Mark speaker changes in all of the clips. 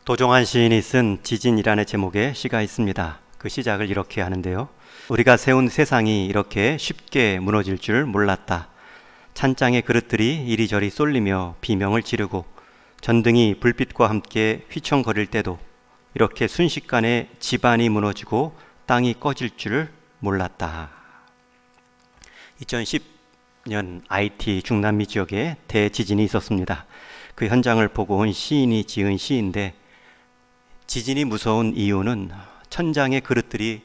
Speaker 1: 도종환 시인이 쓴 지진이라는 제목의 시가 있습니다. 그 시작을 이렇게 하는데요. 우리가 세운 세상이 이렇게 쉽게 무너질 줄 몰랐다. 찬장의 그릇들이 이리저리 쏠리며 비명을 지르고 전등이 불빛과 함께 휘청거릴 때도 이렇게 순식간에 집안이 무너지고 땅이 꺼질 줄 몰랐다. 2010년 IT 중남미 지역에 대지진이 있었습니다. 그 현장을 보고 온 시인이 지은 시인데, 지진이 무서운 이유는 천장의 그릇들이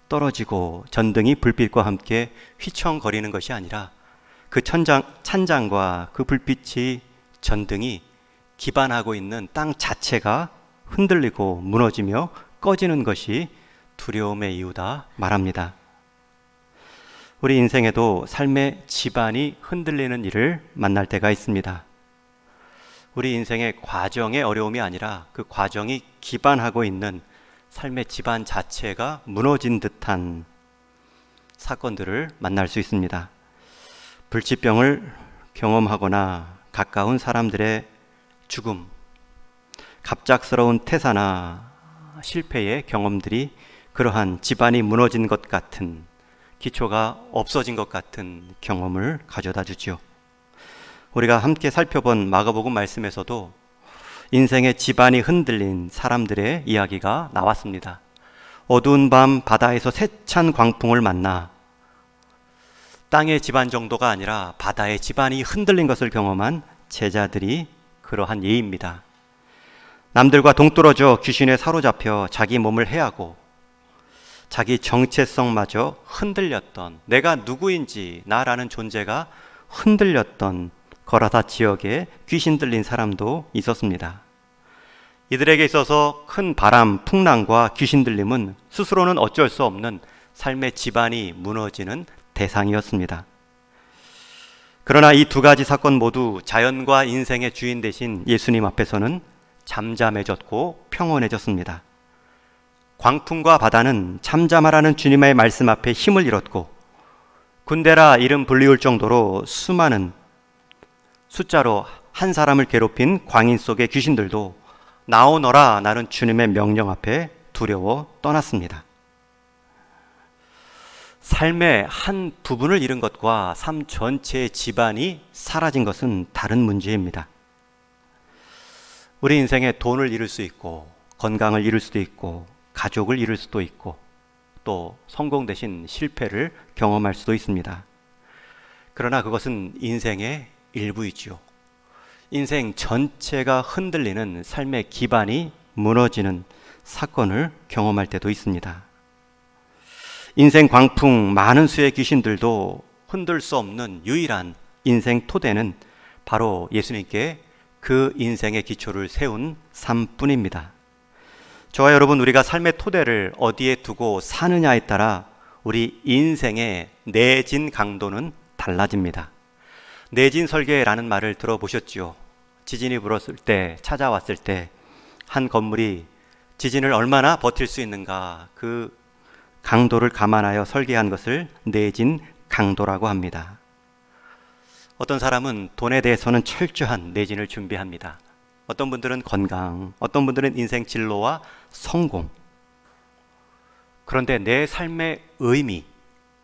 Speaker 1: 떨어지고 전등이 불빛과 함께 휘청거리는 것이 아니라 그 찬장과 그 불빛이 전등이 기반하고 있는 땅 자체가 흔들리고 무너지며 꺼지는 것이 두려움의 이유다 말합니다. 우리 인생에도 삶의 지반이 흔들리는 일을 만날 때가 있습니다. 우리 인생의 과정의 어려움이 아니라 그 과정이 기반하고 있는 삶의 지반 자체가 무너진 듯한 사건들을 만날 수 있습니다. 불치병을 경험하거나 가까운 사람들의 죽음, 갑작스러운 퇴사나 실패의 경험들이 그러한 지반이 무너진 것 같은, 기초가 없어진 것 같은 경험을 가져다 주지요. 우리가 함께 살펴본 마가복음 말씀에서도 인생의 지반이 흔들린 사람들의 이야기가 나왔습니다. 어두운 밤 바다에서 세찬 광풍을 만나 땅의 지반 정도가 아니라 바다의 지반이 흔들린 것을 경험한 제자들이 그러한 예입니다. 남들과 동떨어져 귀신에 사로잡혀 자기 몸을 해하고 자기 정체성마저 흔들렸던, 내가 누구인지 나라는 존재가 흔들렸던 거라사 지역에 귀신 들린 사람도 있었습니다. 이들에게 있어서 큰 바람, 풍랑과 귀신 들림은 스스로는 어쩔 수 없는 삶의 지반이 무너지는 대상이었습니다. 그러나 이 두 가지 사건 모두 자연과 인생의 주인 되신 예수님 앞에서는 잠잠해졌고 평온해졌습니다. 광풍과 바다는 잠잠하라는 주님의 말씀 앞에 힘을 잃었고, 군대라 이름 불리울 정도로 수많은 숫자로 한 사람을 괴롭힌 광인 속의 귀신들도 나오너라 나는 주님의 명령 앞에 두려워 떠났습니다. 삶의 한 부분을 잃은 것과 삶 전체의 지반이 사라진 것은 다른 문제입니다. 우리 인생에 돈을 잃을 수 있고, 건강을 잃을 수도 있고, 가족을 잃을 수도 있고, 또 성공 대신 실패를 경험할 수도 있습니다. 그러나 그것은 인생의 일부이지요. 인생 전체가 흔들리는 삶의 기반이 무너지는 사건을 경험할 때도 있습니다. 인생 광풍, 많은 수의 귀신들도 흔들 수 없는 유일한 인생 토대는 바로 예수님께 그 인생의 기초를 세운 삶뿐입니다. 저와 여러분, 우리가 삶의 토대를 어디에 두고 사느냐에 따라 우리 인생의 내진 강도는 달라집니다. 내진 설계라는 말을 들어보셨죠? 지진이 불었을 때, 찾아왔을 때 한 건물이 지진을 얼마나 버틸 수 있는가, 그 강도를 감안하여 설계한 것을 내진 강도라고 합니다. 어떤 사람은 돈에 대해서는 철저한 내진을 준비합니다. 어떤 분들은 건강, 어떤 분들은 인생 진로와 성공. 그런데 내 삶의 의미,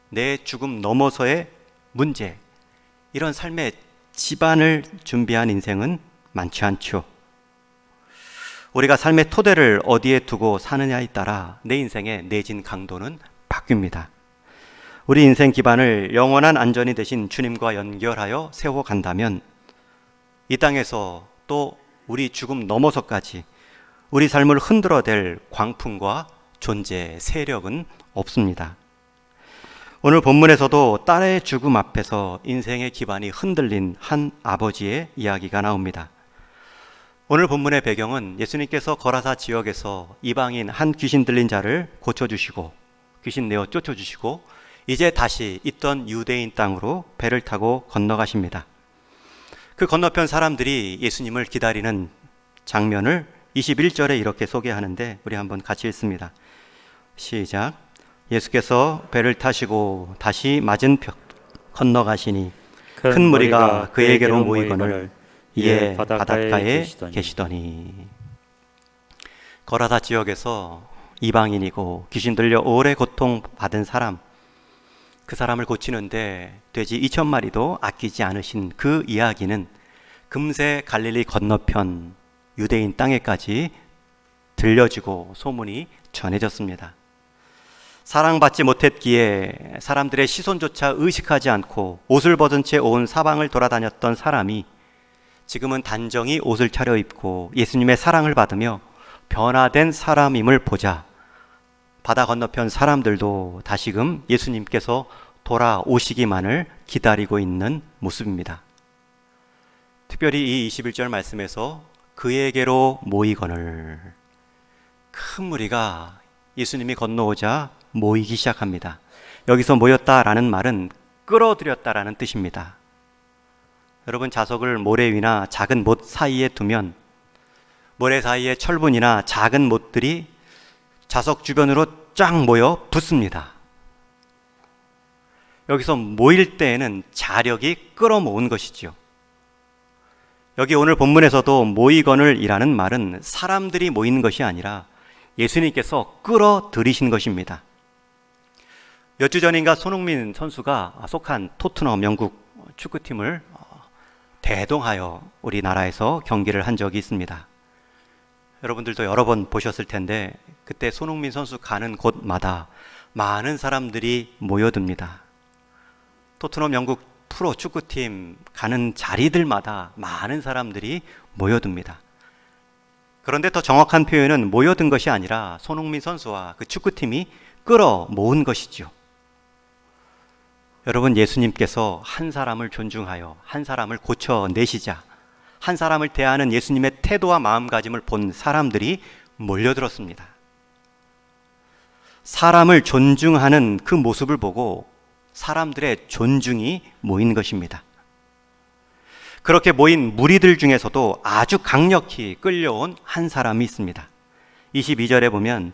Speaker 1: 내 죽음 넘어서의 문제, 이런 삶의 지반을 준비한 인생은 많지 않죠. 우리가 삶의 토대를 어디에 두고 사느냐에 따라 내 인생의 내진 강도는 바뀝니다. 우리 인생 기반을 영원한 안전이 되신 주님과 연결하여 세워간다면 이 땅에서 또 우리 죽음 넘어서까지 우리 삶을 흔들어댈 광풍과 존재, 세력은 없습니다. 오늘 본문에서도 딸의 죽음 앞에서 인생의 기반이 흔들린 한 아버지의 이야기가 나옵니다. 오늘 본문의 배경은 예수님께서 거라사 지역에서 이방인 한 귀신 들린 자를 고쳐주시고 귀신 내어 쫓아주시고 이제 다시 있던 유대인 땅으로 배를 타고 건너가십니다. 그 건너편 사람들이 예수님을 기다리는 장면을 21절에 이렇게 소개하는데 우리 한번 같이 읽습니다. 시작. 예수께서 배를 타시고 다시 맞은편 건너가시니 큰 무리가 그에게로 모이거늘 이에 바닷가에 계시더니. 거라사 지역에서 이방인이고 귀신 들려 오래 고통받은 사람, 그 사람을 고치는데 돼지 2,000마리도 아끼지 않으신 그 이야기는 금세 갈릴리 건너편 유대인 땅에까지 들려지고 소문이 전해졌습니다. 사랑받지 못했기에 사람들의 시선조차 의식하지 않고 옷을 벗은 채 온 사방을 돌아다녔던 사람이 지금은 단정히 옷을 차려입고 예수님의 사랑을 받으며 변화된 사람임을 보자 바다 건너편 사람들도 다시금 예수님께서 돌아오시기만을 기다리고 있는 모습입니다. 특별히 이 21절 말씀에서 그에게로 모이거늘, 큰 무리가 예수님이 건너오자 모이기 시작합니다. 여기서 모였다라는 말은 끌어들였다라는 뜻입니다. 여러분, 자석을 모래 위나 작은 못 사이에 두면 모래 사이에 철분이나 작은 못들이 자석 주변으로 쫙 모여 붙습니다. 여기서 모일 때에는 자력이 끌어모은 것이지요. 여기 오늘 본문에서도 모이거늘이라는 말은 사람들이 모이는 것이 아니라 예수님께서 끌어들이신 것입니다. 몇 주 전인가 손흥민 선수가 속한 토트넘 영국 축구팀을 대동하여 우리나라에서 경기를 한 적이 있습니다. 여러분들도 여러 번 보셨을 텐데 그때 손흥민 선수 가는 곳마다 많은 사람들이 모여듭니다. 토트넘 영국 프로 축구팀 가는 자리들마다 많은 사람들이 모여듭니다. 그런데 더 정확한 표현은 모여든 것이 아니라 손흥민 선수와 그 축구팀이 끌어모은 것이죠. 여러분, 예수님께서 한 사람을 존중하여 한 사람을 고쳐내시자 한 사람을 대하는 예수님의 태도와 마음가짐을 본 사람들이 몰려들었습니다. 사람을 존중하는 그 모습을 보고 사람들의 존중이 모인 것입니다. 그렇게 모인 무리들 중에서도 아주 강력히 끌려온 한 사람이 있습니다. 22절에 보면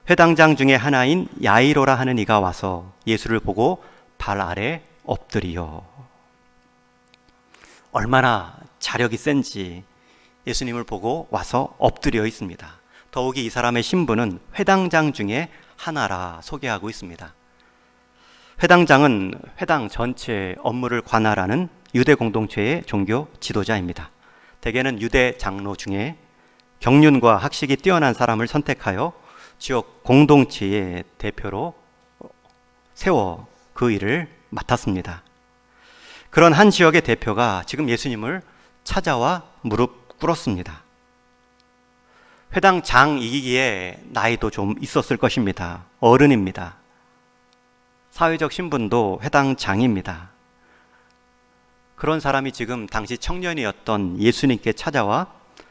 Speaker 1: 회당장 중에 하나인 야이로라 하는 이가 와서 예수를 보고 발 아래 엎드리요. 얼마나 자력이 센지 예수님을 보고 와서 엎드려 있습니다. 더욱이 이 사람의 신분은 회당장 중에 하나라 소개하고 있습니다. 회당장은 회당 전체의 업무를 관할하는 유대 공동체의 종교 지도자입니다. 대개는 유대 장로 중에 경륜과 학식이 뛰어난 사람을 선택하여 지역 공동체의 대표로 세워 그 일을 맡았습니다. 그런 한 지역의 대표가 지금 예수님을 찾아와 무릎 꿇었습니다. 회당장이기에 나이도 좀 있었을 것입니다. 어른입니다. 사회적 신분도 회당장입니다. 그런 사람이 지금 당시 청년이었던 예수님께 찾아와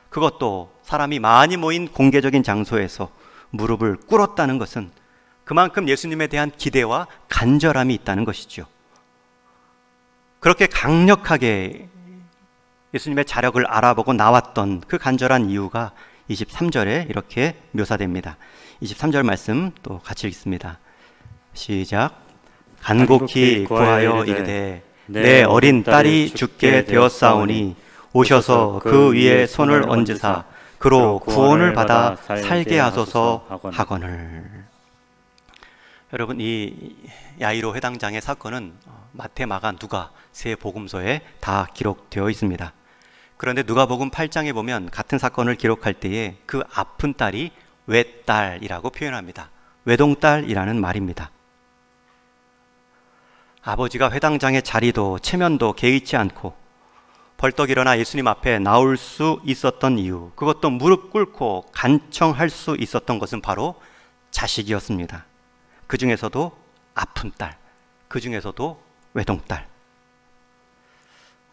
Speaker 1: 그것도 사람이 많이 모인 공개적인 장소에서 무릎을 꿇었다는 것은 그만큼 예수님에 대한 기대와 간절함이 있다는 것이죠. 그렇게 강력하게 예수님의 자력을 알아보고 나왔던 그 간절한 이유가 23절에 이렇게 묘사됩니다. 23절 말씀 또 같이 읽습니다. 시작. 간곡히 구하여 이르되 내 어린 딸이 죽게 되었사오니 오셔서 그 위에 손을 얹으사 그로 구원을 받아 살게 하소서 하거늘. 여러분, 이 야이로 회당장의 사건은 마태, 마가, 누가 세 복음서에 다 기록되어 있습니다. 그런데 누가복음 8장에 보면 같은 사건을 기록할 때에 그 아픈 딸이 외딸이라고 표현합니다. 외동딸이라는 말입니다. 아버지가 회당장의 자리도 체면도 개의치 않고 벌떡 일어나 예수님 앞에 나올 수 있었던 이유, 그것도 무릎 꿇고 간청할 수 있었던 것은 바로 자식이었습니다. 그 중에서도 아픈 딸, 그 중에서도 외동딸.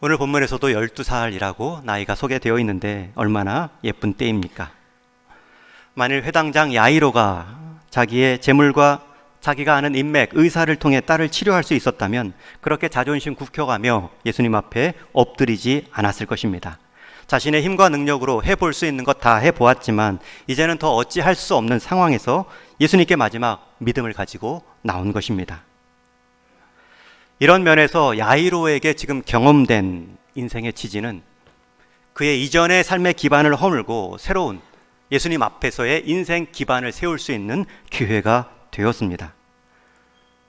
Speaker 1: 오늘 본문에서도 12살이라고 나이가 소개되어 있는데 얼마나 예쁜 때입니까? 만일 회당장 야이로가 자기의 재물과 자기가 아는 인맥, 의사를 통해 딸을 치료할 수 있었다면 그렇게 자존심 굽혀가며 예수님 앞에 엎드리지 않았을 것입니다. 자신의 힘과 능력으로 해볼 수 있는 것 다 해보았지만 이제는 더 어찌할 수 없는 상황에서 예수님께 마지막 믿음을 가지고 나온 것입니다. 이런 면에서 야이로에게 지금 경험된 인생의 지지는 그의 이전의 삶의 기반을 허물고 새로운 예수님 앞에서의 인생 기반을 세울 수 있는 기회가 되었습니다.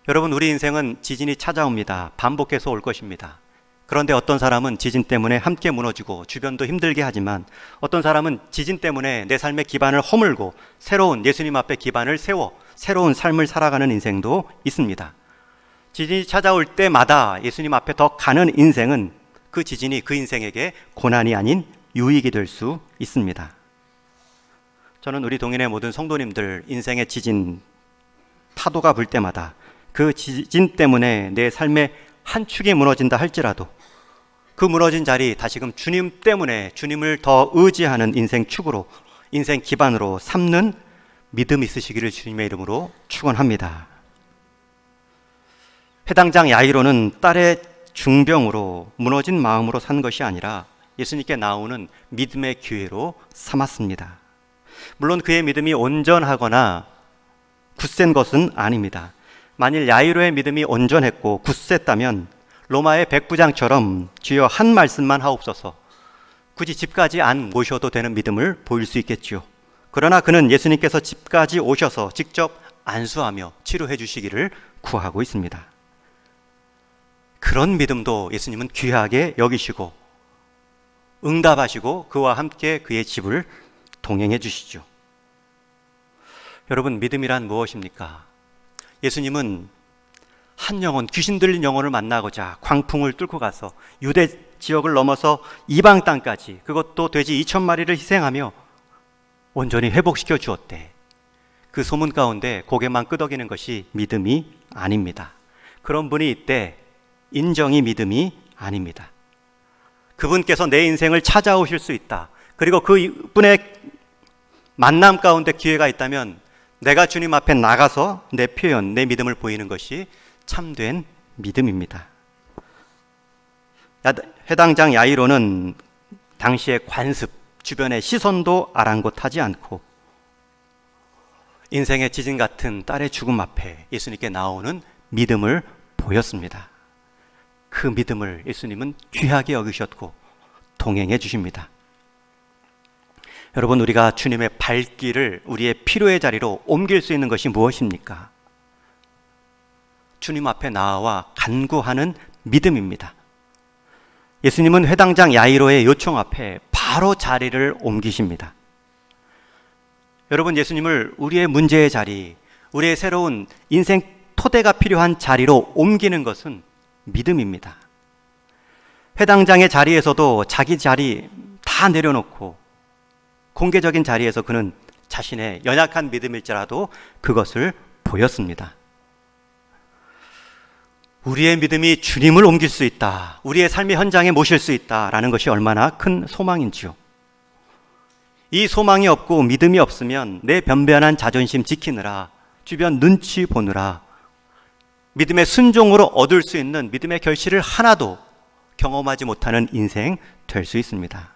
Speaker 1: 여러분, 우리 인생은 지진이 찾아옵니다. 반복해서 올 것입니다. 그런데 어떤 사람은 지진 때문에 함께 무너지고 주변도 힘들게 하지만, 어떤 사람은 지진 때문에 내 삶의 기반을 허물고 새로운 예수님 앞에 기반을 세워 새로운 삶을 살아가는 인생도 있습니다. 지진이 찾아올 때마다 예수님 앞에 더 가는 인생은 그 지진이 그 인생에게 고난이 아닌 유익이 될 수 있습니다. 저는 우리 동인의 모든 성도님들, 인생의 지진, 파도가 불 때마다 그 지진 때문에 내 삶의 한 축이 무너진다 할지라도 그 무너진 자리 다시금 주님 때문에 주님을 더 의지하는 인생 축으로, 인생 기반으로 삼는 믿음 있으시기를 주님의 이름으로 축원합니다. 회당장 야이로는 딸의 중병으로 무너진 마음으로 산 것이 아니라 예수님께 나오는 믿음의 기회로 삼았습니다. 물론 그의 믿음이 온전하거나 굳센 것은 아닙니다. 만일 야이로의 믿음이 온전했고 굳셌다면 로마의 백부장처럼 주여 한 말씀만 하옵소서, 굳이 집까지 안 모셔도 되는 믿음을 보일 수 있겠지요. 그러나 그는 예수님께서 집까지 오셔서 직접 안수하며 치료해 주시기를 구하고 있습니다. 그런 믿음도 예수님은 귀하게 여기시고 응답하시고 그와 함께 그의 집을 동행해 주시죠. 여러분, 믿음이란 무엇입니까? 예수님은 한 영혼, 귀신 들린 영혼을 만나고자 광풍을 뚫고 가서 유대 지역을 넘어서 이방 땅까지, 그것도 돼지 2,000마리를 희생하며 온전히 회복시켜 주었대. 그 소문 가운데 고개만 끄덕이는 것이 믿음이 아닙니다. 그런 분이 있대. 인정이 믿음이 아닙니다. 그분께서 내 인생을 찾아오실 수 있다. 그리고 그분의 만남 가운데 기회가 있다면 내가 주님 앞에 나가서 내 표현, 내 믿음을 보이는 것이 참된 믿음입니다. 회당장 야이로는 당시의 관습, 주변의 시선도 아랑곳하지 않고 인생의 지진 같은 딸의 죽음 앞에 예수님께 나오는 믿음을 보였습니다. 그 믿음을 예수님은 귀하게 여기셨고 동행해 주십니다. 여러분, 우리가 주님의 발길을 우리의 필요의 자리로 옮길 수 있는 것이 무엇입니까? 주님 앞에 나와 간구하는 믿음입니다. 예수님은 회당장 야이로의 요청 앞에 바로 자리를 옮기십니다. 여러분, 예수님을 우리의 문제의 자리, 우리의 새로운 인생 토대가 필요한 자리로 옮기는 것은 믿음입니다. 회당장의 자리에서도 자기 자리 다 내려놓고 공개적인 자리에서 그는 자신의 연약한 믿음일지라도 그것을 보였습니다. 우리의 믿음이 주님을 옮길 수 있다, 우리의 삶의 현장에 모실 수 있다라는 것이 얼마나 큰 소망인지요. 이 소망이 없고 믿음이 없으면 내 변변한 자존심 지키느라, 주변 눈치 보느라 믿음의 순종으로 얻을 수 있는 믿음의 결실을 하나도 경험하지 못하는 인생 될 수 있습니다.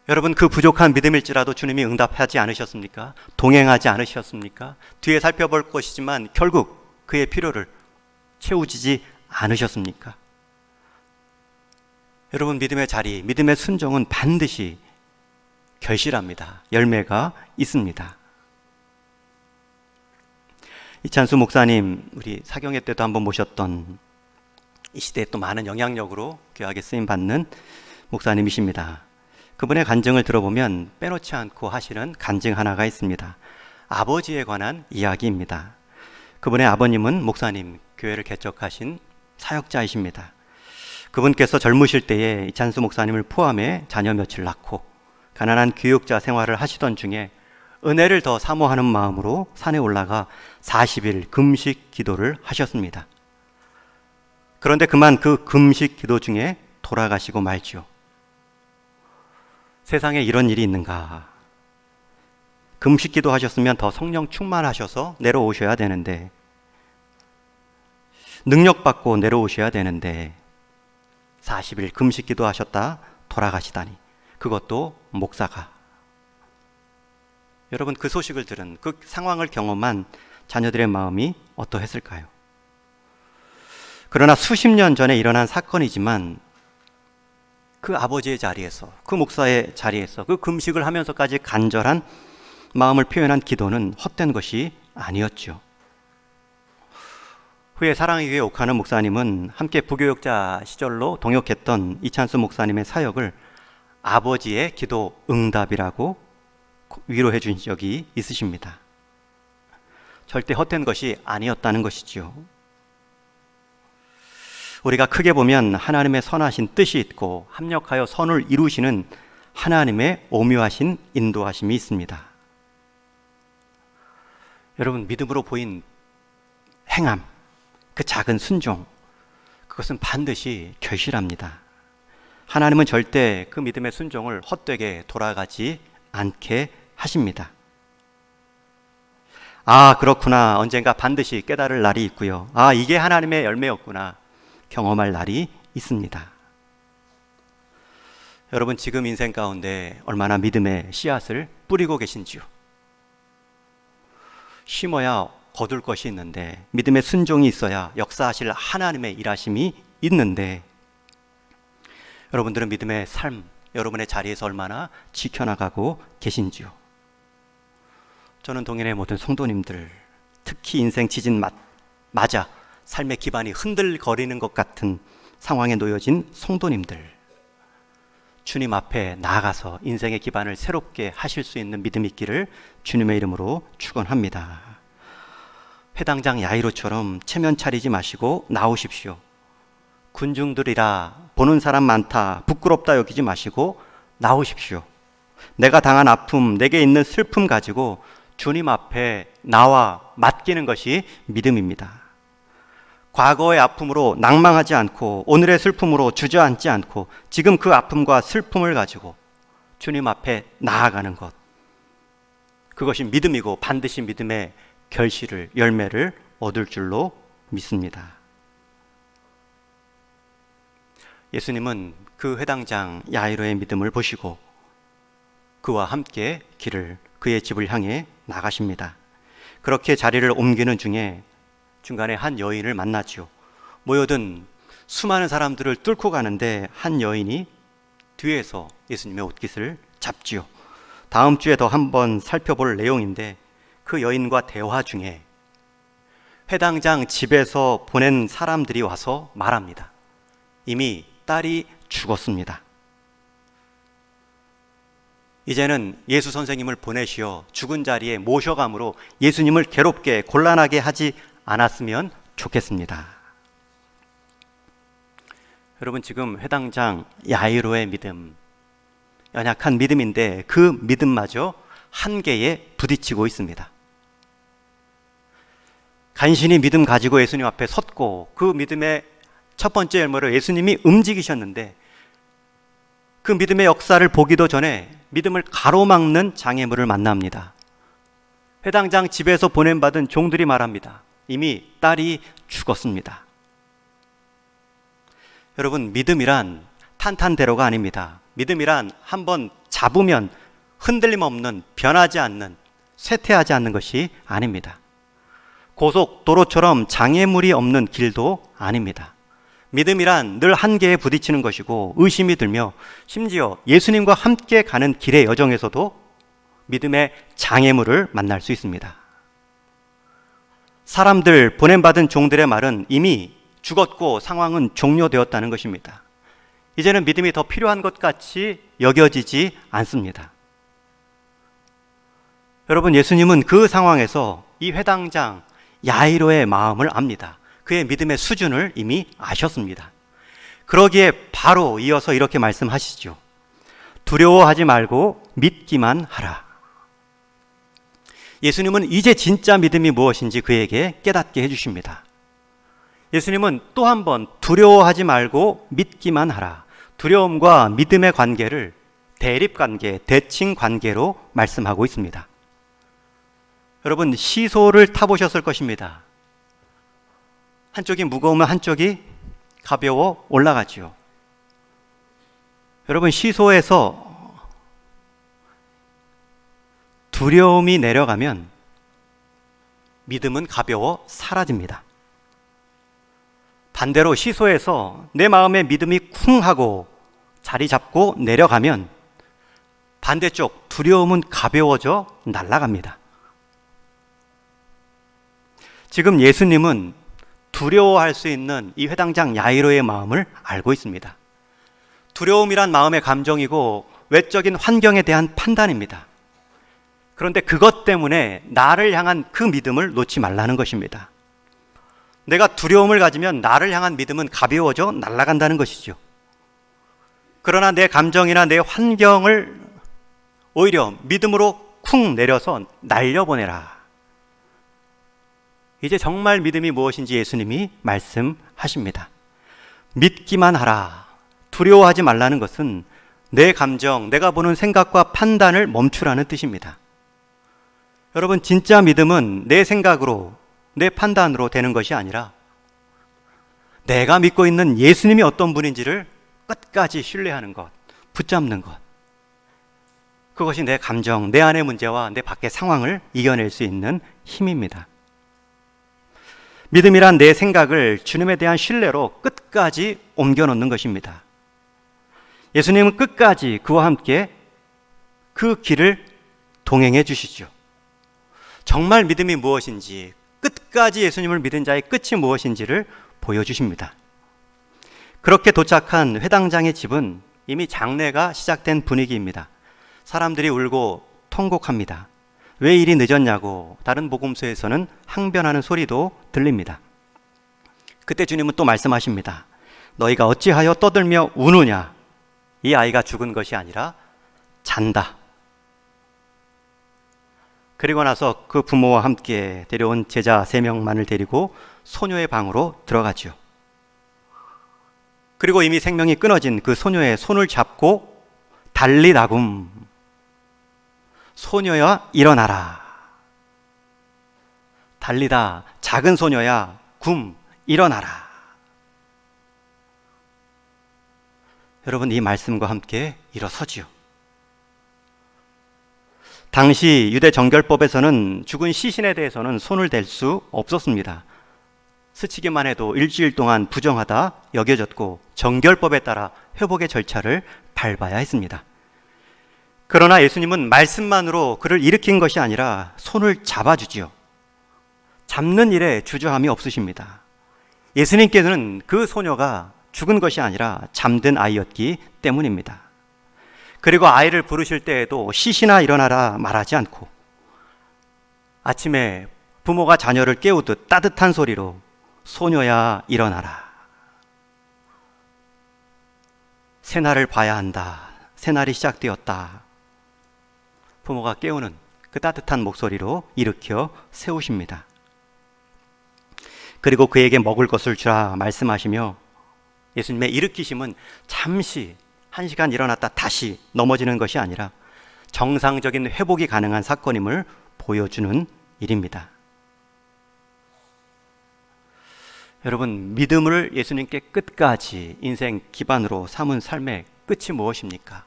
Speaker 1: 여러분, 그 부족한 믿음일지라도 주님이 응답하지 않으셨습니까? 동행하지 않으셨습니까? 뒤에 살펴볼 것이지만 결국 그의 필요를 채우지 않으셨습니까? 여러분, 믿음의 자리, 믿음의 순종은 반드시 결실합니다. 열매가 있습니다. 이찬수 목사님, 우리 사경회 때도 한번 모셨던, 이 시대에 또 많은 영향력으로 귀하게 쓰임받는 목사님이십니다. 그분의 간증을 들어보면 빼놓지 않고 하시는 간증 하나가 있습니다. 아버지에 관한 이야기입니다. 그분의 아버님은 목사님, 교회를 개척하신 사역자이십니다. 그분께서 젊으실 때에 이찬수 목사님을 포함해 자녀 몇을 낳고 가난한 교육자 생활을 하시던 중에 은혜를 더 사모하는 마음으로 산에 올라가 40일 금식 기도를 하셨습니다. 그런데 그만 그 금식 기도 중에 돌아가시고 말지요. 세상에 이런 일이 있는가? 금식 기도 하셨으면 더 성령 충만하셔서 내려오셔야 되는데, 능력받고 내려오셔야 되는데 40일 금식 기도 하셨다 돌아가시다니, 그것도 목사가. 여러분, 그 소식을 들은, 그 상황을 경험한 자녀들의 마음이 어떠했을까요? 그러나 수십 년 전에 일어난 사건이지만 그 아버지의 자리에서, 그 목사의 자리에서 그 금식을 하면서까지 간절한 마음을 표현한 기도는 헛된 것이 아니었죠. 후에 사랑의 교회 옥하는 목사님은 함께 부교육자 시절로 동역했던 이찬수 목사님의 사역을 아버지의 기도 응답이라고 위로해 준 적이 있으십니다. 절대 헛된 것이 아니었다는 것이지요. 우리가 크게 보면 하나님의 선하신 뜻이 있고 합력하여 선을 이루시는 하나님의 오묘하신 인도하심이 있습니다. 여러분, 믿음으로 보인 행함, 그 작은 순종, 그것은 반드시 결실합니다. 하나님은 절대 그 믿음의 순종을 헛되게 돌아가지 않게 하십니다. 아, 그렇구나. 언젠가 반드시 깨달을 날이 있고요. 아, 이게 하나님의 열매였구나. 경험할 날이 있습니다. 여러분, 지금 인생 가운데 얼마나 믿음의 씨앗을 뿌리고 계신지요? 심어야 거둘 것이 있는데, 믿음의 순종이 있어야 역사하실 하나님의 일하심이 있는데, 여러분들은 믿음의 삶, 여러분의 자리에서 얼마나 지켜나가고 계신지요? 저는 동행의 모든 성도님들, 특히 인생 지진 맞아 삶의 기반이 흔들거리는 것 같은 상황에 놓여진 성도님들, 주님 앞에 나아가서 인생의 기반을 새롭게 하실 수 있는 믿음이 있기를 주님의 이름으로 축원합니다. 회당장 야이로처럼 체면 차리지 마시고 나오십시오. 군중들이라 보는 사람 많다, 부끄럽다 여기지 마시고 나오십시오. 내가 당한 아픔, 내게 있는 슬픔 가지고 주님 앞에 나와 맡기는 것이 믿음입니다. 과거의 아픔으로 낭망하지 않고 오늘의 슬픔으로 주저앉지 않고 지금 그 아픔과 슬픔을 가지고 주님 앞에 나아가는 것, 그것이 믿음이고 반드시 믿음의 결실을, 열매를 얻을 줄로 믿습니다. 예수님은 그 회당장 야이로의 믿음을 보시고 그와 함께 그의 집을 향해 나가십니다. 그렇게 자리를 옮기는 중에 중간에 한 여인을 만나지요. 모여든 수많은 사람들을 뚫고 가는데 한 여인이 뒤에서 예수님의 옷깃을 잡지요. 다음 주에 더 한번 살펴볼 내용인데, 그 여인과 대화 중에 회당장 집에서 보낸 사람들이 와서 말합니다. 이미 딸이 죽었습니다. 이제는 예수 선생님을 보내시어 죽은 자리에 모셔감으로 예수님을 괴롭게 곤란하게 하지 않았으면 좋겠습니다. 여러분, 지금 회당장 야이로의 믿음, 연약한 믿음인데 그 믿음마저 한계에 부딪히고 있습니다. 간신히 믿음 가지고 예수님 앞에 섰고 그 믿음의 첫 번째 열매로 예수님이 움직이셨는데, 그 믿음의 역사를 보기도 전에 믿음을 가로막는 장애물을 만납니다. 회당장 집에서 보냄받은 종들이 말합니다. 이미 딸이 죽었습니다. 여러분, 믿음이란 탄탄대로가 아닙니다. 믿음이란 한번 잡으면 흔들림 없는, 변하지 않는, 쇠퇴하지 않는 것이 아닙니다. 고속도로처럼 장애물이 없는 길도 아닙니다. 믿음이란 늘 한계에 부딪히는 것이고 의심이 들며 심지어 예수님과 함께 가는 길의 여정에서도 믿음의 장애물을 만날 수 있습니다. 사람들, 보냄받은 종들의 말은 이미 죽었고 상황은 종료되었다는 것입니다. 이제는 믿음이 더 필요한 것 같이 여겨지지 않습니다. 여러분, 예수님은 그 상황에서 이 회당장 야이로의 마음을 압니다. 그의 믿음의 수준을 이미 아셨습니다. 그러기에 바로 이어서 이렇게 말씀하시죠. 두려워하지 말고 믿기만 하라. 예수님은 이제 진짜 믿음이 무엇인지 그에게 깨닫게 해주십니다. 예수님은 또 한 번 두려워하지 말고 믿기만 하라. 두려움과 믿음의 관계를 대립관계, 대칭관계로 말씀하고 있습니다. 여러분, 시소를 타보셨을 것입니다. 한쪽이 무거우면 한쪽이 가벼워 올라가지요. 여러분, 시소에서 두려움이 내려가면 믿음은 가벼워 사라집니다. 반대로 시소에서 내 마음의 믿음이 쿵 하고 자리 잡고 내려가면 반대쪽 두려움은 가벼워져 날아갑니다. 지금 예수님은 두려워할 수 있는 이 회당장 야이로의 마음을 알고 있습니다. 두려움이란 마음의 감정이고 외적인 환경에 대한 판단입니다. 그런데 그것 때문에 나를 향한 그 믿음을 놓지 말라는 것입니다. 내가 두려움을 가지면 나를 향한 믿음은 가벼워져 날아간다는 것이죠. 그러나 내 감정이나 내 환경을 오히려 믿음으로 쿵 내려서 날려보내라. 이제 정말 믿음이 무엇인지 예수님이 말씀하십니다. 믿기만 하라. 두려워하지 말라는 것은 내 감정, 내가 보는 생각과 판단을 멈추라는 뜻입니다. 여러분, 진짜 믿음은 내 생각으로, 내 판단으로 되는 것이 아니라 내가 믿고 있는 예수님이 어떤 분인지를 끝까지 신뢰하는 것, 붙잡는 것. 그것이 내 감정, 내 안의 문제와 내 밖의 상황을 이겨낼 수 있는 힘입니다. 믿음이란 내 생각을 주님에 대한 신뢰로 끝까지 옮겨놓는 것입니다. 예수님은 끝까지 그와 함께 그 길을 동행해 주시죠. 정말 믿음이 무엇인지, 끝까지 예수님을 믿은 자의 끝이 무엇인지를 보여주십니다. 그렇게 도착한 회당장의 집은 이미 장례가 시작된 분위기입니다. 사람들이 울고 통곡합니다. 왜 일이 늦었냐고 다른 복음서에서는 항변하는 소리도 들립니다. 그때 주님은 또 말씀하십니다. 너희가 어찌하여 떠들며 우느냐? 이 아이가 죽은 것이 아니라 잔다. 그리고 나서 그 부모와 함께 데려온 제자 3명만을 데리고 소녀의 방으로 들어가죠. 그리고 이미 생명이 끊어진 그 소녀의 손을 잡고 달리다굼, 소녀야 일어나라. 달리다, 작은 소녀야 굼, 일어나라. 여러분, 이 말씀과 함께 일어서지요. 당시 유대 정결법에서는 죽은 시신에 대해서는 손을 댈 수 없었습니다. 스치기만 해도 일주일 동안 부정하다 여겨졌고 정결법에 따라 회복의 절차를 밟아야 했습니다. 그러나 예수님은 말씀만으로 그를 일으킨 것이 아니라 손을 잡아주지요. 잡는 일에 주저함이 없으십니다. 예수님께서는 그 소녀가 죽은 것이 아니라 잠든 아이였기 때문입니다. 그리고 아이를 부르실 때에도 시신아 일어나라 말하지 않고 아침에 부모가 자녀를 깨우듯 따뜻한 소리로 소녀야 일어나라. 새날을 봐야 한다. 새날이 시작되었다. 부모가 깨우는 그 따뜻한 목소리로 일으켜 세우십니다. 그리고 그에게 먹을 것을 주라 말씀하시며 예수님의 일으키심은 잠시 1시간 일어났다 다시 넘어지는 것이 아니라 정상적인 회복이 가능한 사건임을 보여주는 일입니다. 여러분, 믿음을 예수님께 끝까지 인생 기반으로 삼은 삶의 끝이 무엇입니까?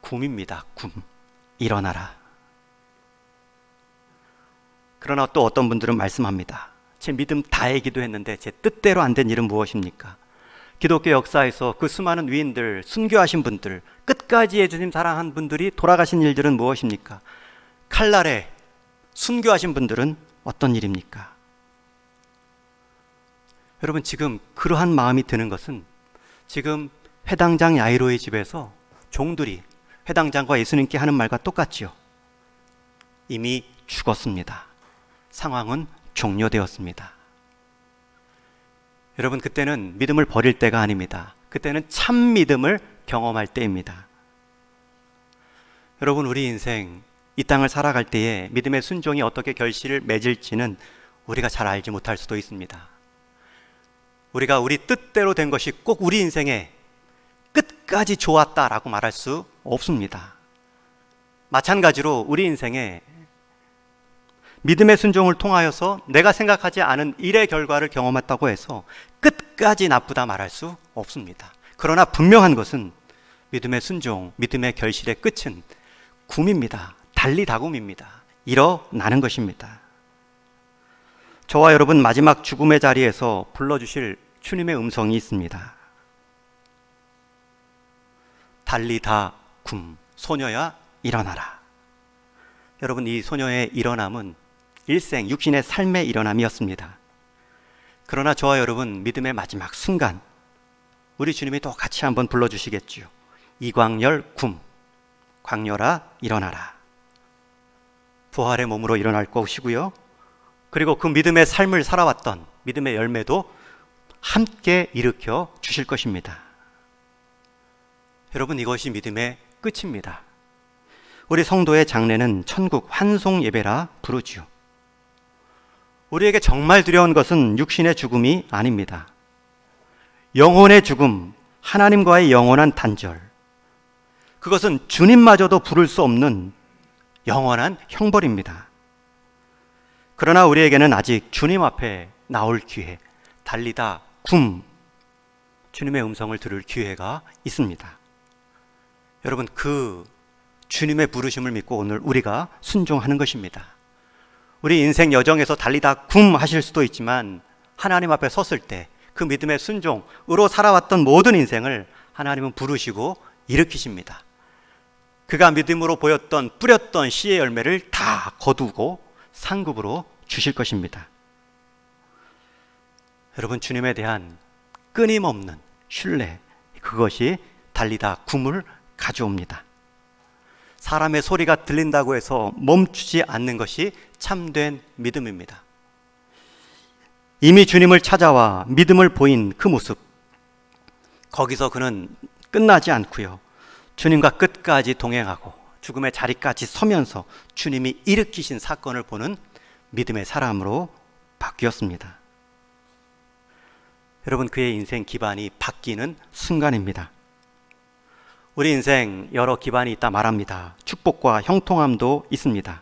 Speaker 1: 굼입니다. 굼. 일어나라. 그러나 또 어떤 분들은 말씀합니다. 제 믿음 다해 기도했는데 제 뜻대로 안 된 일은 무엇입니까? 기독교 역사에서 그 수많은 위인들, 순교하신 분들, 끝까지 예수님 사랑한 분들이 돌아가신 일들은 무엇입니까? 칼날에 순교하신 분들은 어떤 일입니까? 여러분, 지금 그러한 마음이 드는 것은 지금 회당장 야이로의 집에서 종들이 회당장과 예수님께 하는 말과 똑같지요. 이미 죽었습니다. 상황은 종료되었습니다. 여러분, 그때는 믿음을 버릴 때가 아닙니다. 그때는 참 믿음을 경험할 때입니다. 여러분, 우리 인생 이 땅을 살아갈 때에 믿음의 순종이 어떻게 결실을 맺을지는 우리가 잘 알지 못할 수도 있습니다. 우리가 우리 뜻대로 된 것이 꼭 우리 인생에 끝까지 좋았다라고 말할 수 없습니다. 마찬가지로 우리 인생에 믿음의 순종을 통하여서 내가 생각하지 않은 일의 결과를 경험했다고 해서 끝까지 나쁘다 말할 수 없습니다. 그러나 분명한 것은 믿음의 순종, 믿음의 결실의 끝은 굼입니다. 달리다굼입니다. 일어나는 것입니다. 저와 여러분, 마지막 죽음의 자리에서 불러주실 주님의 음성이 있습니다. 달리다 굼, 소녀야 일어나라. 여러분, 이 소녀의 일어남은 일생 육신의 삶의 일어남이었습니다. 그러나 저와 여러분, 믿음의 마지막 순간 우리 주님이 또 같이 한번 불러주시겠지요. 이광열 굼, 광열아 일어나라. 부활의 몸으로 일어날 것이고요, 그리고 그 믿음의 삶을 살아왔던 믿음의 열매도 함께 일으켜 주실 것입니다. 여러분, 이것이 믿음의 끝입니다. 우리 성도의 장례는 천국 환송 예배라 부르지요. 우리에게 정말 두려운 것은 육신의 죽음이 아닙니다. 영혼의 죽음, 하나님과의 영원한 단절, 그것은 주님마저도 부를 수 없는 영원한 형벌입니다. 그러나 우리에게는 아직 주님 앞에 나올 기회, 달리다 굼, 주님의 음성을 들을 기회가 있습니다. 여러분, 그 주님의 부르심을 믿고 오늘 우리가 순종하는 것입니다. 우리 인생 여정에서 달리다 굼 하실 수도 있지만 하나님 앞에 섰을 때 그 믿음의 순종으로 살아왔던 모든 인생을 하나님은 부르시고 일으키십니다. 그가 믿음으로 보였던 뿌렸던 씨의 열매를 다 거두고 상급으로 주실 것입니다. 여러분, 주님에 대한 끊임없는 신뢰, 그것이 달리다 굼을 가져옵니다. 사람의 소리가 들린다고 해서 멈추지 않는 것이 참된 믿음입니다. 이미 주님을 찾아와 믿음을 보인 그 모습, 거기서 그는 끝나지 않고요, 주님과 끝까지 동행하고 죽음의 자리까지 서면서 주님이 일으키신 사건을 보는 믿음의 사람으로 바뀌었습니다. 여러분, 그의 인생 기반이 바뀌는 순간입니다. 우리 인생 여러 기반이 있다 말합니다. 축복과 형통함도 있습니다.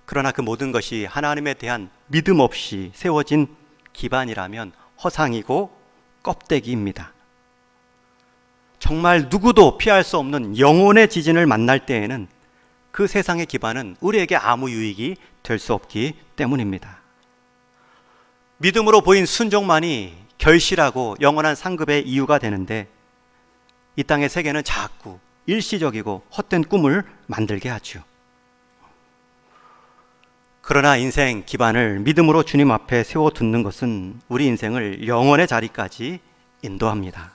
Speaker 1: 그러나 그 모든 것이 하나님에 대한 믿음 없이 세워진 기반이라면 허상이고 껍데기입니다. 정말 누구도 피할 수 없는 영혼의 지진을 만날 때에는 그 세상의 기반은 우리에게 아무 유익이 될 수 없기 때문입니다. 믿음으로 보인 순종만이 결실하고 영원한 상급의 이유가 되는데, 이 땅의 세계는 자꾸 일시적이고 헛된 꿈을 만들게 하죠. 그러나 인생 기반을 믿음으로 주님 앞에 세워두는 것은 우리 인생을 영원의 자리까지 인도합니다.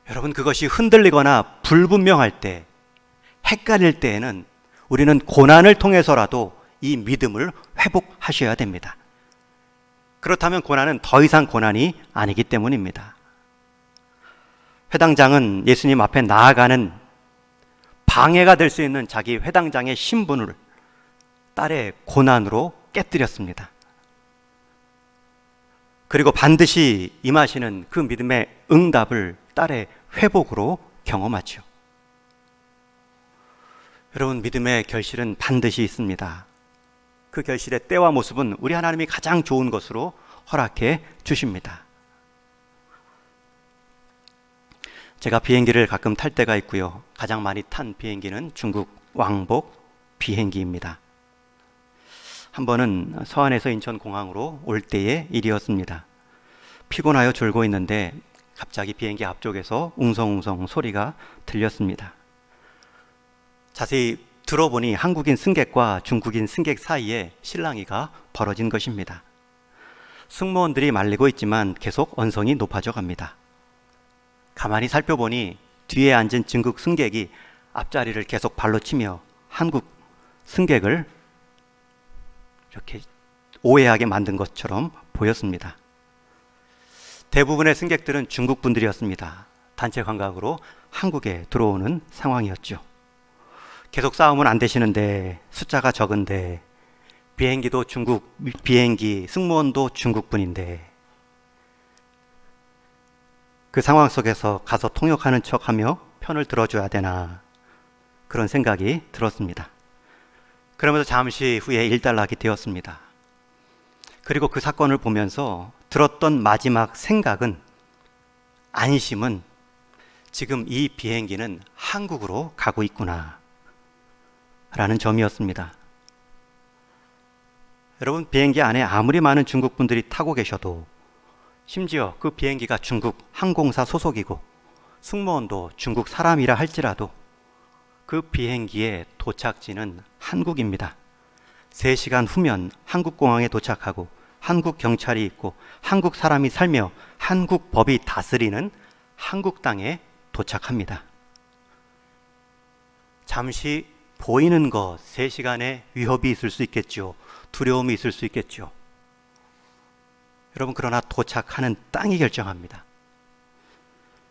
Speaker 1: 여러분, 그것이 흔들리거나 불분명할 때, 헷갈릴 때에는 우리는 고난을 통해서라도 이 믿음을 회복하셔야 됩니다. 그렇다면 고난은 더 이상 고난이 아니기 때문입니다. 회당장은 예수님 앞에 나아가는 방해가 될 수 있는 자기 회당장의 신분을 딸의 고난으로 깨뜨렸습니다. 그리고 반드시 임하시는 그 믿음의 응답을 딸의 회복으로 경험하죠. 여러분, 믿음의 결실은 반드시 있습니다. 그 결실의 때와 모습은 우리 하나님이 가장 좋은 것으로 허락해 주십니다. 제가 비행기를 가끔 탈 때가 있고요, 가장 많이 탄 비행기는 중국 왕복 비행기입니다. 한 번은 서안에서 인천공항으로 올 때의 일이었습니다. 피곤하여 졸고 있는데 갑자기 비행기 앞쪽에서 웅성웅성 소리가 들렸습니다. 자세히 들어보니 한국인 승객과 중국인 승객 사이에 실랑이가 벌어진 것입니다. 승무원들이 말리고 있지만 계속 언성이 높아져 갑니다. 가만히 살펴보니 뒤에 앉은 중국 승객이 앞자리를 계속 발로 치며 한국 승객을 이렇게 오해하게 만든 것처럼 보였습니다. 대부분의 승객들은 중국 분들이었습니다. 단체 관광으로 한국에 들어오는 상황이었죠. 계속 싸우면 안 되시는데, 숫자가 적은데, 비행기도 중국 비행기, 승무원도 중국 분인데, 그 상황 속에서 가서 통역하는 척하며 편을 들어줘야 되나, 그런 생각이 들었습니다. 그러면서 잠시 후에 일단락이 되었습니다. 그리고 그 사건을 보면서 들었던 마지막 생각은, 안심은 지금 이 비행기는 한국으로 가고 있구나 라는 점이었습니다. 여러분, 비행기 안에 아무리 많은 중국 분들이 타고 계셔도, 심지어 그 비행기가 중국 항공사 소속이고 승무원도 중국 사람이라 할지라도 그 비행기의 도착지는 한국입니다. 3시간 후면 한국 공항에 도착하고 한국 경찰이 있고 한국 사람이 살며 한국 법이 다스리는 한국 땅에 도착합니다. 잠시 보이는 것 3시간의 위협이 있을 수 있겠죠. 두려움이 있을 수 있겠죠. 여러분, 그러나 도착하는 땅이 결정합니다.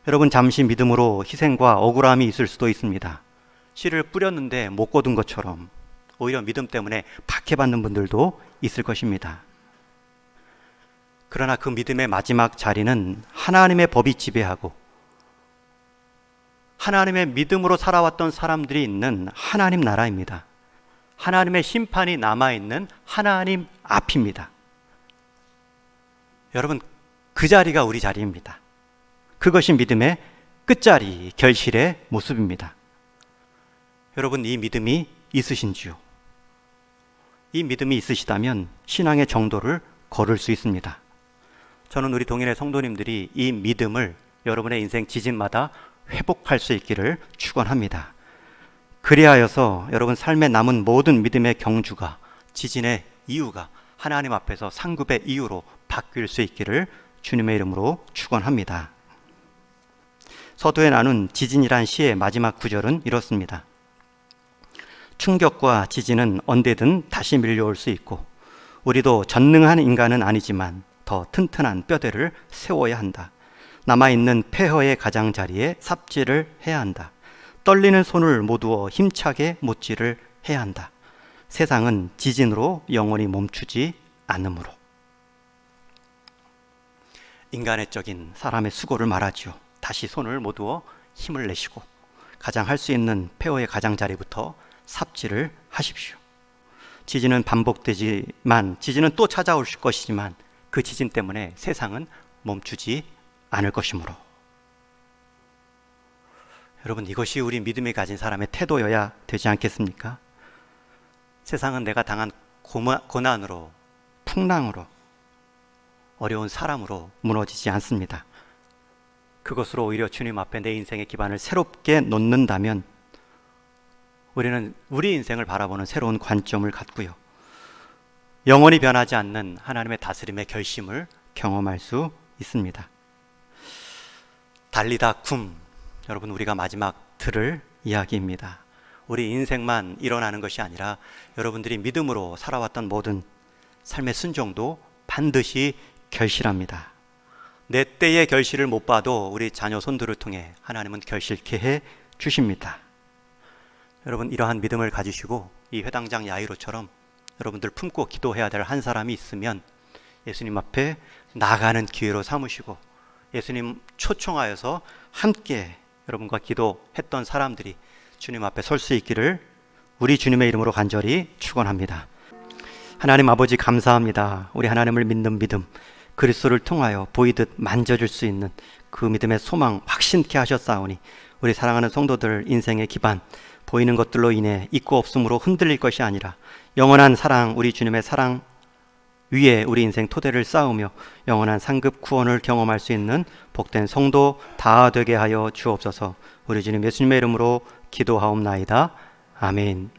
Speaker 1: 여러분, 잠시 믿음으로 희생과 억울함이 있을 수도 있습니다. 씨를 뿌렸는데 못 거둔 것처럼 오히려 믿음 때문에 박해받는 분들도 있을 것입니다. 그러나 그 믿음의 마지막 자리는 하나님의 법이 지배하고 하나님의 믿음으로 살아왔던 사람들이 있는 하나님 나라입니다. 하나님의 심판이 남아있는 하나님 앞입니다. 여러분, 그 자리가 우리 자리입니다. 그것이 믿음의 끝자리, 결실의 모습입니다. 여러분, 이 믿음이 있으신지요? 이 믿음이 있으시다면 신앙의 정도를 걸을 수 있습니다. 저는 우리 동일의 성도님들이 이 믿음을 여러분의 인생 지진마다 회복할 수 있기를 축원합니다. 그리하여서 여러분 삶에 남은 모든 믿음의 경주가, 지진의 이유가 하나님 앞에서 상급의 이유로 바뀔 수 있기를 주님의 이름으로 축원합니다. 서두에 나눈 지진이란 시의 마지막 구절은 이렇습니다. 충격과 지진은 언제든 다시 밀려올 수 있고 우리도 전능한 인간은 아니지만 더 튼튼한 뼈대를 세워야 한다. 남아있는 폐허의 가장자리에 삽질을 해야 한다. 떨리는 손을 모두어 힘차게 못질을 해야 한다. 세상은 지진으로 영원히 멈추지 않으므로. 인간의적인 사람의 수고를 말하지요. 다시 손을 모두어 힘을 내시고 가장 할 수 있는 폐허의 가장자리부터 삽질을 하십시오. 지진은 반복되지만 지진은 또 찾아올 것이지만 그 지진 때문에 세상은 멈추지 않을 것이므로. 여러분, 이것이 우리 믿음이 가진 사람의 태도여야 되지 않겠습니까? 세상은 내가 당한 고난으로, 풍랑으로, 어려운 사람으로 무너지지 않습니다. 그것으로 오히려 주님 앞에 내 인생의 기반을 새롭게 놓는다면 우리는 우리 인생을 바라보는 새로운 관점을 갖고요, 영원히 변하지 않는 하나님의 다스림의 결심을 경험할 수 있습니다. 달리다 굼, 여러분, 우리가 마지막 들을 이야기입니다. 우리 인생만 일어나는 것이 아니라 여러분들이 믿음으로 살아왔던 모든 삶의 순종도 반드시 결실합니다. 내 때의 결실을 못 봐도 우리 자녀 손들을 통해 하나님은 결실케 해 주십니다. 여러분, 이러한 믿음을 가지시고 이 회당장 야이로처럼 여러분들 품고 기도해야 될 한 사람이 있으면 예수님 앞에 나가는 기회로 삼으시고 예수님 초청하여서 함께 여러분과 기도했던 사람들이 주님 앞에 설 수 있기를 우리 주님의 이름으로 간절히 축원합니다. 하나님 아버지, 감사합니다. 우리 하나님을 믿는 믿음, 그리스도를 통하여 보이듯 만져줄 수 있는 그 믿음의 소망 확신케 하셨사오니 우리 사랑하는 성도들 인생의 기반, 보이는 것들로 인해 있고 없음으로 흔들릴 것이 아니라 영원한 사랑, 우리 주님의 사랑 위에 우리 인생 토대를 쌓으며 영원한 상급 구원을 경험할 수 있는 복된 성도 다 되게 하여 주옵소서. 우리 주님 예수님의 이름으로 기도하옵나이다. 아멘.